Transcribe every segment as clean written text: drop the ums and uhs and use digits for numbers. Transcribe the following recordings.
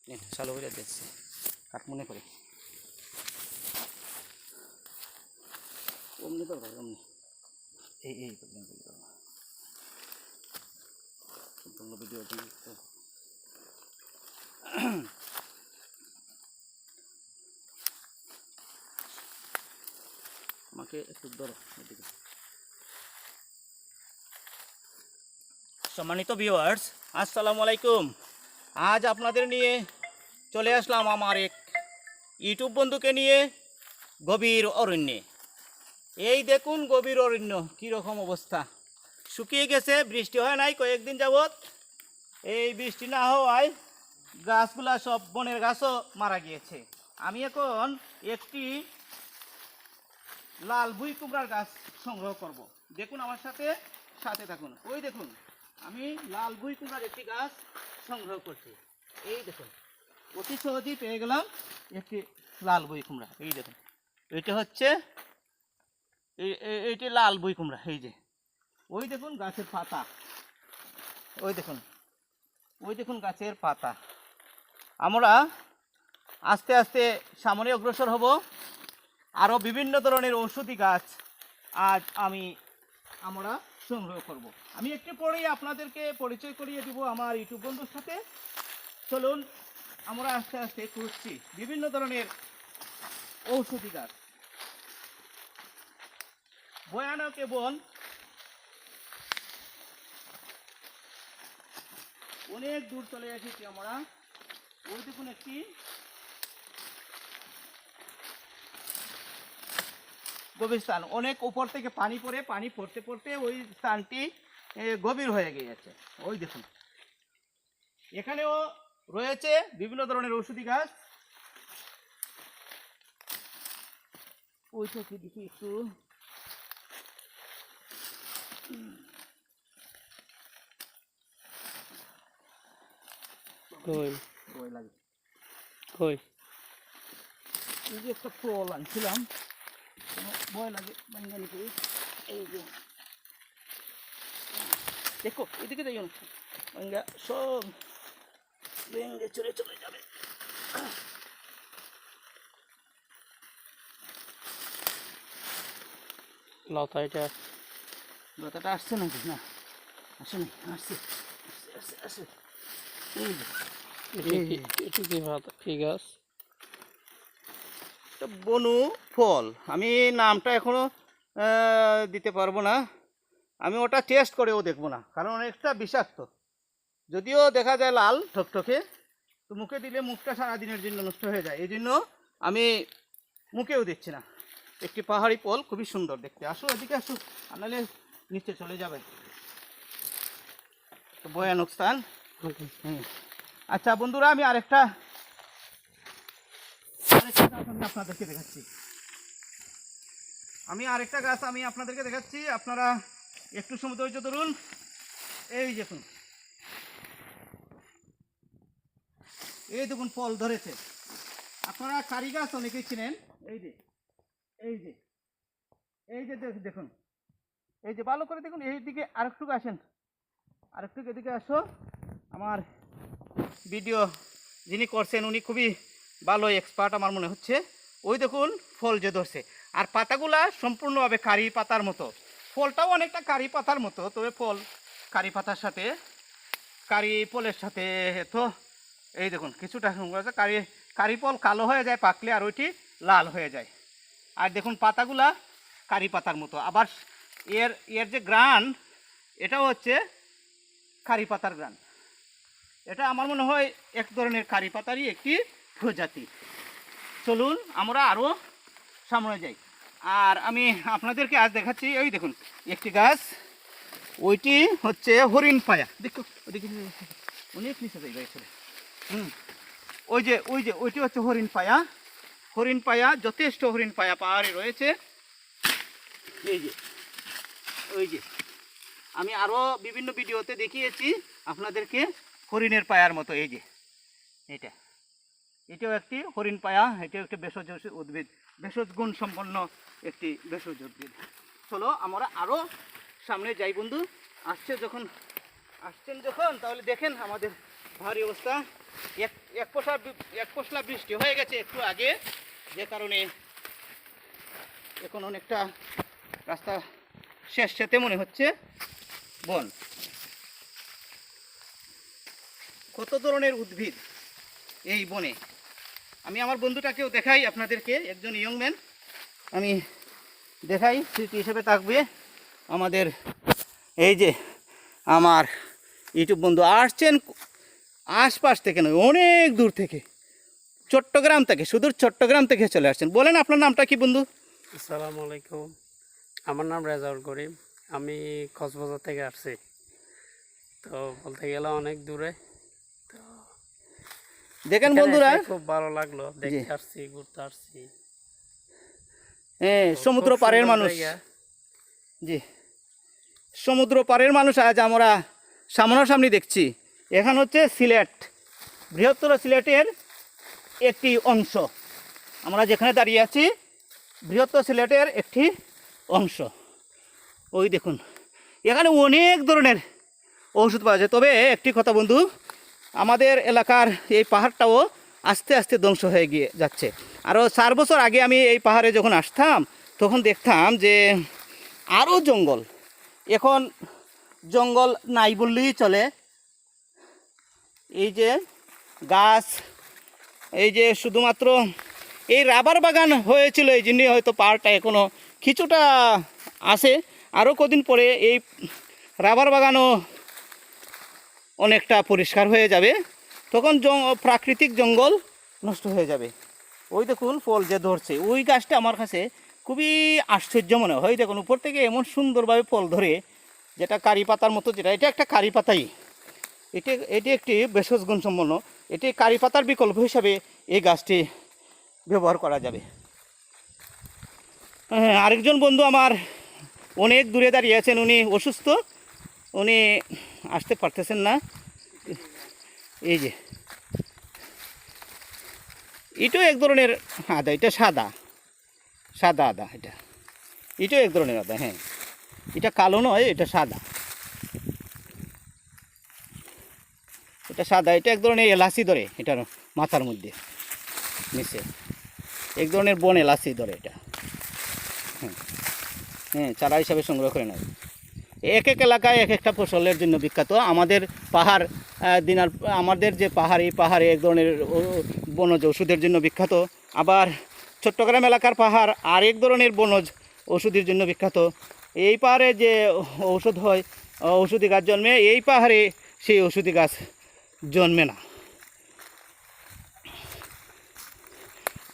চালু করে দিচ্ছি কাঠ মনে করে অমনি তো অমনি এই সম্পূর্ণ ভিডিওটি আমাকে একটু ধরো এদিকে। সম্মানিত ভিউয়ার্স, আসসালামু আলাইকুম। আজ আপনাদের নিয়ে চলে আসলাম আমার এক ইউটিউব বন্ধুকে নিয়ে গভীর অরণ্যে। এই দেখুন গভীর অরণ্য কীরকম অবস্থা, শুকিয়ে গেছে, বৃষ্টি হয় নাই কয়েকদিন যাবৎ। এই বৃষ্টি না হওয়ায় গাছগুলা সব বনের গাছও মারা গিয়েছে। আমি এখন একটি লাল ভুই কুমড়ার গাছ সংগ্রহ করব। দেখুন আমার সাথে সাথে থাকুন। ওই দেখুন আমি লাল ভুই কুমড়ার একটি গাছ সংগ্রহ করছি। এই দেখুন অতি সহজেই পেয়ে গেলাম একটি লাল ভুই কুমড়া। এই দেখুন এটা হচ্ছে এইটি লাল ভুই কুমড়া। এই যে ওই দেখুন গাছের পাতা, ওই দেখুন গাছের পাতা। আমরা আস্তে আস্তে সামনে অগ্রসর হব। আরও বিভিন্ন ধরনের ঔষধি গাছ আজ আমরা সংগ্রহ করব। আমি একটু পরেই আপনাদেরকে পরিচয় করিয়ে দিব আমার ইউটিউব বন্ধুর সাথে। চলুন আমরা আস্তে আস্তে খুঁজছি বিভিন্ন ধরনের ঔষধি গাছ। ভয়ানক এবং অনেক দূর চলে এসেছি আমরা। ওই দেখুন একটি গভীর স্থান, অনেক উপর থেকে পানি পড়ে, পানি পড়তে পড়তে ওই স্থানটি গভীর হয়ে গিয়েছে। ওই দেখুন এখানেও রয়েছে বিভিন্ন ধরনের ঔষধি গাছ। ওইটা কি দেখি একটু, এই যে একটা ফল আনছিলাম, ভয় লাগে বাঙ্গালি করে। এই যে দেখো এদিকে যাই বাঙ্গা সব ভেঙে চলে যাবে। লতাটা আসছে নাকি? না আসে নি, আসছে আসছে। বনু ফল, আমি নামটা এখনো দিতে পারবো না। আমি ওটা টেস্ট করেও দেখবো না, কারণ অনেকটা বিষাক্ত। যদিও দেখা যায় লাল ঠকঠকে, তো মুখে দিলে মুখটা সারাদিনের জন্য নষ্ট হয়ে যায়। এই জন্য আমি মুখেও দিচ্ছি না। একটি পাহাড়ি ফল, খুবই সুন্দর দেখতে। আসো এদিকে আসো, আনালে নিচে চলে যাবে। ভয়ানক স্থান। আচ্ছা বন্ধুরা, আমি আরেকটা আপনাদেরকে দেখাচ্ছি। আরেকটা গাছ আমি আপনাদেরকে দেখাচ্ছি। আপনারা একটু সময় ধৈর্য ধরুন। এই দেখুন, এই দেখুন ফল ধরেছে। আপনারা কারি গাছ অনেকেই চিনেন। এই যে এই যে এই যে দেখুন, এই যে ভালো করে দেখুন। এই দিকে আরেকটু আসেন, আরেকটু এদিকে আসো। আমার ভিডিও যিনি করছেন উনি খুবই ভালো এক্সপার্ট আমার মনে হচ্ছে। ওই দেখুন ফল যে ধরছে, আর পাতাগুলা সম্পূর্ণভাবে কারি পাতার মতো। ফলটাও অনেকটা কারি পাতার মতো, তবে ফল কারি পাতার সাথে, কারি ফলের সাথে তো এই দেখুন কিছুটা কারি ফল কালো হয়ে যায় পাকলে, আর ওইটি লাল হয়ে যায়। আর দেখুন পাতাগুলা কারি পাতার মতো। আবার এর যে গ্রান, এটাও হচ্ছে কারি পাতার গ্রান। এটা আমার মনে হয় এক ধরনের কারি পাতারই একটি প্রজাতি। চলুন আমরা আরও সামনে যাই। আর আমি আপনাদেরকে আজ দেখাচ্ছি, ওই দেখুন একটি গাছ, ওইটি হচ্ছে হরিণ পায়া। দেখো ওইদিকে অনেক নিচে যাই গাছ। ওইটি হচ্ছে হরিণ পায়া। হরিণ পায়া, যথেষ্ট হরিণ পায়া পাহাড়ে রয়েছে। ওই যে আমি আরও বিভিন্ন ভিডিওতে দেখিয়েছি আপনাদেরকে হরিণের পায়ার মতো। এই যে এটাও একটি হরিণ পায়া, এটাও একটি ভেষজ উদ্ভিদ, ভেষজ গুণ সম্পন্ন একটি ভেষজ উদ্ভিদ। চলো আমরা আরও সামনে যাই বন্ধু। আসছেন যখন তাহলে দেখেন আমাদের ভারী অবস্থা। এক পশলা বৃষ্টি হয়ে গেছে একটু আগে, যে কারণে এখন অনেকটা রাস্তা শেষ যেতে মনে হচ্ছে। বন, কত ধরনের উদ্ভিদ এই বনে। আমি আমার বন্ধুটাকেও দেখাই আপনাদেরকে, একজন ইয়ং ম্যান, আমি দেখাই, স্মৃতি হিসেবে থাকবে আমাদের। এই যে আমার ইউটিউব বন্ধু আসছেন আশপাশ থেকে নয়, অনেক দূর থেকে, চট্টগ্রাম থেকে, সুদূর চট্টগ্রাম থেকে চলে আসছেন। বলেন আপনার নামটা কি বন্ধু? আসসালামু আলাইকুম, আমার নাম রেজাউল করিম, আমি কক্সবাজার থেকে আসছি। তো বলতে গেলে অনেক দূরে। তো দেখেন বন্ধুরা, খুব ভালো লাগলো, দেখতে আসছি, ঘুরতে আসছি। হ্যাঁ, সমুদ্র পাড়ের মানুষ। জি, সমুদ্র পাড়ের মানুষ আজ আমরা সামনাসামনি দেখছি। এখানে হচ্ছে সিলেট, বৃহত্তর সিলেটের একটি অংশ। আমরা যেখানে দাঁড়িয়ে আছি বৃহত্তর সিলেটের একটি অংশ। ওই দেখুন, এখানে অনেক ধরনের ওষুধ পাওয়া যায়। তবে একটি কথা বন্ধু, আমাদের এলাকার এই পাহাড়টাও আস্তে আস্তে ধ্বংস হয়ে গিয়ে যাচ্ছে। আরও 4 বছর আগে আমি এই পাহাড়ে যখন আসতাম তখন দেখতাম যে আরও জঙ্গল। এখন জঙ্গল নাই বললেই চলে। এই যে গাছ, এই যে শুধুমাত্র এই রাবার বাগান হয়েছিল, এই জন্যই হয়তো পাহাড়টা এখনও কিছুটা আছে। আরও কদিন পরে এই রাবার বাগানও অনেকটা পরিষ্কার হয়ে যাবে, তখন প্রাকৃতিক জঙ্গল নষ্ট হয়ে যাবে। ওই দেখুন ফল যে ধরছে, ওই গাছটা আমার কাছে খুবই আশ্চর্য মনে হয়। দেখুন উপর থেকে এমন সুন্দরভাবে ফল ধরে, যেটা কারি পাতার মতো, যেটা এটা একটা কারি পাতাই, এটি একটি ভেষজ গুণসম্পন্ন। এটি কারি পাতার বিকল্প হিসাবে এই গাছটি ব্যবহার করা যাবে। হ্যাঁ, আরেকজন বন্ধু আমার অনেক দূরে দাঁড়িয়ে আছেন, উনি অসুস্থ, উনি আসতে পারতেছেন না। এই যে এটাও এক ধরনের আদা, এটা সাদা সাদা আদা, এটাও এক ধরনের আদা। হ্যাঁ, এটা কালো নয়, এটা সাদা, এটা সাদা। এটা এক ধরনের এলাচি ধরে এটার মাথার মধ্যে নিচে, এক ধরনের বন এলাচি ধরে এটা। হ্যাঁ, চারা হিসাবে সংগ্রহ করে নেয়। এক এক এলাকায় এক একটা ফসলের জন্য বিখ্যাত। আমাদের পাহাড় আমাদের যে পাহাড়, এই পাহাড়ে এক ধরনের বনজ ওষুধের জন্য বিখ্যাত। আবার চট্টগ্রাম এলাকার পাহাড় আরেক ধরনের বনজ ওষুধের জন্য বিখ্যাত। এই পাহাড়ে যে ঔষধ হয়, ঔষধি গাছ জন্মে, এই পাহাড়ে সেই ঔষধি গাছ জন্মে না।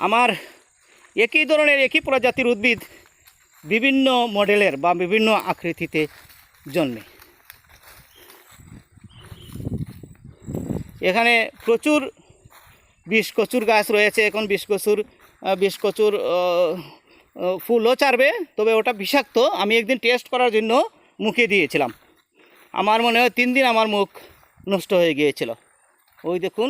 আমার একই ধরনের একই প্রজাতির উদ্ভিদ বিভিন্ন মডেলের বা বিভিন্ন আকৃতিতে জন্মে। এখানে প্রচুর বিষকচুর গাছ রয়েছে। এখন বিষকচুর ফুলও ছাড়বে, তবে ওটা বিষাক্ত। আমি একদিন টেস্ট করার জন্য মুখে দিয়েছিলাম, আমার মনে হয় 3 দিন আমার মুখ নষ্ট হয়ে গিয়েছিল। ওই দেখুন,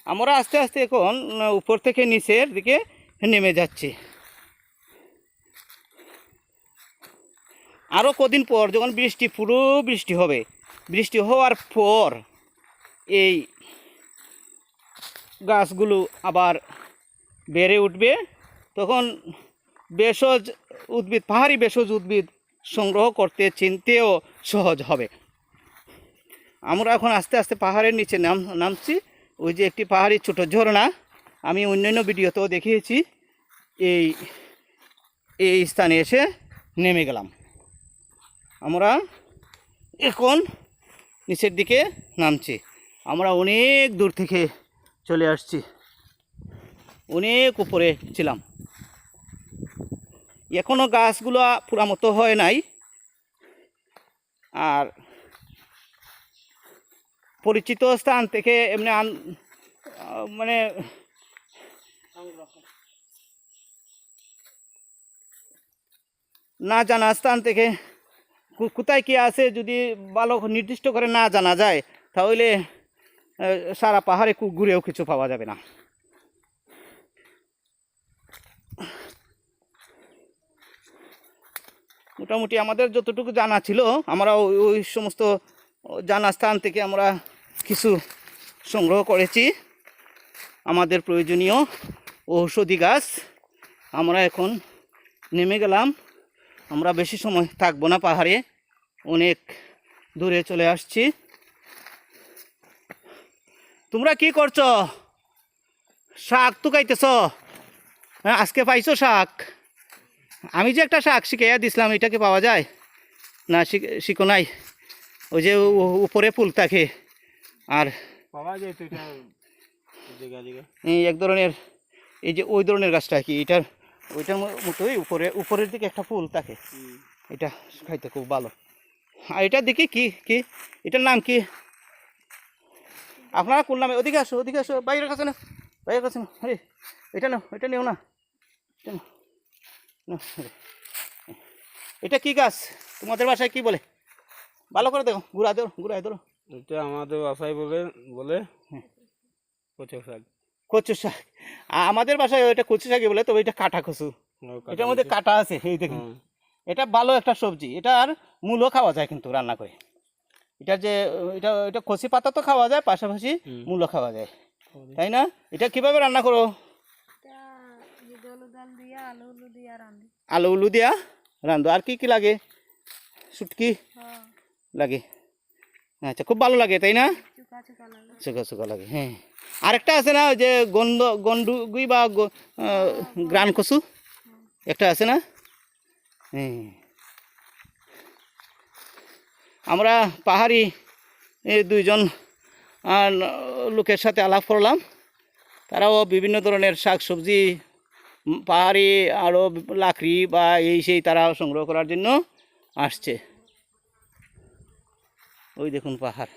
আমরা আস্তে আস্তে এখন উপর থেকে নিচের দিকে নেমে যাচ্ছি। আরও কদিন পর যখন পুরো বৃষ্টি হবে, বৃষ্টি হওয়ার পর এই গাছগুলো আবার বেড়ে উঠবে, তখন ভেষজ উদ্ভিদ, পাহাড়ি ভেষজ উদ্ভিদ সংগ্রহ করতে চিনতেও সহজ হবে। আমরা এখন আস্তে আস্তে পাহাড়ের নিচে নামছি। ওই যে একটি পাহাড়ি ছোট ঝর্ণা, আমি অন্যান্য ভিডিওতেও দেখিয়েছি। এই স্থানে এসে নেমে গেলাম। আমরা এখন নিচের দিকে নামছি। আমরা অনেক দূর থেকে চলে আসছি, অনেক উপরে ছিলাম। এখনও গাছগুলো পুরা মতো হয় নাই। আর পরিচিত স্থান থেকে এমনি মানে না জানা স্থান থেকে কোথায় কী আছে যদি ভালো নির্দিষ্ট করে না জানা যায়, তাহলে সারা পাহাড়ে ঘুরেও কিছু পাওয়া যাবে না। মোটামুটি আমাদের যতটুকু জানা ছিল, আমরা ওই সমস্ত জানা স্থান থেকে আমরা কিছু সংগ্রহ করেছি আমাদের প্রয়োজনীয় ঔষধি গাছ। আমরা এখন নেমে গেলাম। আমরা বেশি সময় থাকবো না পাহাড়ে, অনেক দূরে চলে আসছি। তোমরা কি করছো? শাক তো খাইতেছ? হ্যাঁ, আজকে পাইছো শাক? আমি যে একটা শাক শিখাইয়া দিছিলাম, এটা কি পাওয়া যায়? না, শিখো নাই? ওই যে উপরে ফুল থাকে, আর পাওয়া যায় তো এটা জায়গা জায়গা। এই এক ধরনের, এই যে ওই ধরনের গাছটা কি, ওইটার মতোই উপরের দিকে একটা ফুল থাকে, এটা খাইতে খুব ভালো। আর এটার দিকে কি কি এটার নাম কি? আপনারা কোন নামে? ওদিকে আসো, ওদিকে আসো, বাইরের কাছে না, বাইরের কাছে না। আরে এটা নাও, এটা নিও না, এটা নাও, নাও, আরে। এটা কি গাছ? তোমাদের বাসায় কি বলে? ভালো করে দেখো, ঘুরায় ধরো। এটা আমাদের বাসায় বলে বলে কচু শাক। কচু শাক। আমাদের বাসায় ওইটা কচু শাকই বলে, তবে এটা কাটা কচু। এটার মধ্যে কাটা আছে, এই দেখুন। এটা ভালো একটা সবজি, এটা আর মূলও খাওয়া যায় কিন্তু রান্না করে। এটা যে এটা এটা কচি পাতা তো খাওয়া যায়, পাশাপাশি মূলও খাওয়া যায়, তাই না? এটা কিভাবে রান্না করো? আলু উলু দিয়া রান্ধো। আর কি কি লাগে? শুটকি লাগে। আচ্ছা, খুব ভালো লাগে, তাই না? চোখা লাগে। হ্যাঁ, আরেকটা আছে না, ওই যে গন্ডুগুই বা গ্রান কচু একটা আছে না? হ্যাঁ, আমরা পাহাড়ি দুইজন লোকের সাথে আলাপ করলাম। তারাও বিভিন্ন ধরনের শাক সবজি, পাহাড়ি আরও লাকড়ি বা এই সেই তারা সংগ্রহ করার জন্য আসছে। ওই দেখুন পাহাড়।